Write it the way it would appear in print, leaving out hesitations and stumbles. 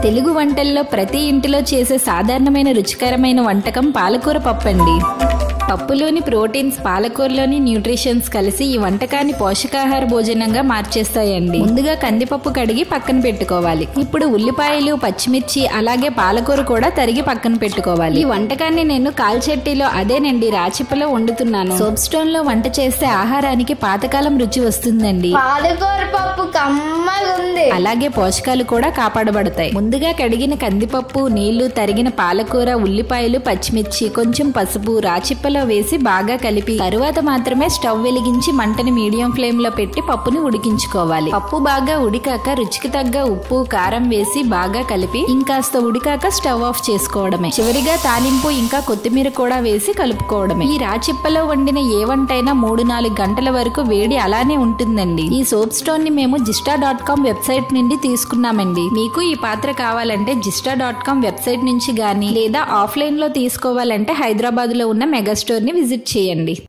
తెలుగు వంటల్లో ప్రతి ఇంటిలో చేసే సాధారణమైన రుచికరమైన వంటకం పాలకూర పప్పు అండి. పప్పులోని ప్రోటీన్స్, పాలకూరలోని న్యూట్రిషన్స్ కలిసి ఈ వంటకాన్ని పోషకాహార భోజనంగా మార్చేస్తాయండి. ముందుగా కందిపప్పు కడిగి పక్కన పెట్టుకోవాలి. ఇప్పుడు ఉల్లిపాయలు, పచ్చిమిర్చి అలాగే పాలకూర కూడా తరిగి పక్కన పెట్టుకోవాలి. ఈ వంటకాన్ని నేను కాల్చెట్టిలో అదేనండి రాచిప్పలో వండుతున్నాను. సోప్ స్టోన్ లో వంట చేస్తే ఆహారానికి పాతకాలం రుచి వస్తుందండి. పాలకూర పప్పు కమ్మగా ఉంది. అలాగే పోషకాలు కూడా కాపాడబడతాయి. ముందుగా కడిగిన కందిపప్పు, నీళ్లు, తరిగిన పాలకూర, ఉల్లిపాయలు, పచ్చిమిర్చి, కొంచెం పసుపు రాచిప్పలో వేసి బాగా కలిపి తరువాత మాత్రమే స్టవ్ వెలిగించి మంటని మీడియం ఫ్లేమ్ లో పెట్టి పప్పుని ఉడికించుకోవాలి. పప్పు బాగా ఉడికాక రుచికి తగ్గ ఉప్పు, కారం వేసి బాగా కలిపి ఇంకాస్త ఉడికాక స్టవ్ ఆఫ్ చేసుకోవడమే. చివరిగా తాలింపు ఇంకా కొత్తిమీర కూడా వేసి కలుపుకోవడమే. ఈ రాచిప్పలో వండిన ఏ వంటైనా 3-4 గంటల వరకు వేడి అలానే ఉంటుందండి. ఈ సోప్ స్టోన్ ని మేము jista.com వెబ్సైట్ నుండి తీసుకున్నామండి. మీకు ఈ పాత్ర కావాలంటే jista.com వెబ్సైట్ నుంచి గానీ లేదా ఆఫ్లైన్ లో తీసుకోవాలంటే హైదరాబాద్ లో ఉన్న మెగా స్టోర్ ని విజిట్ చేయండి.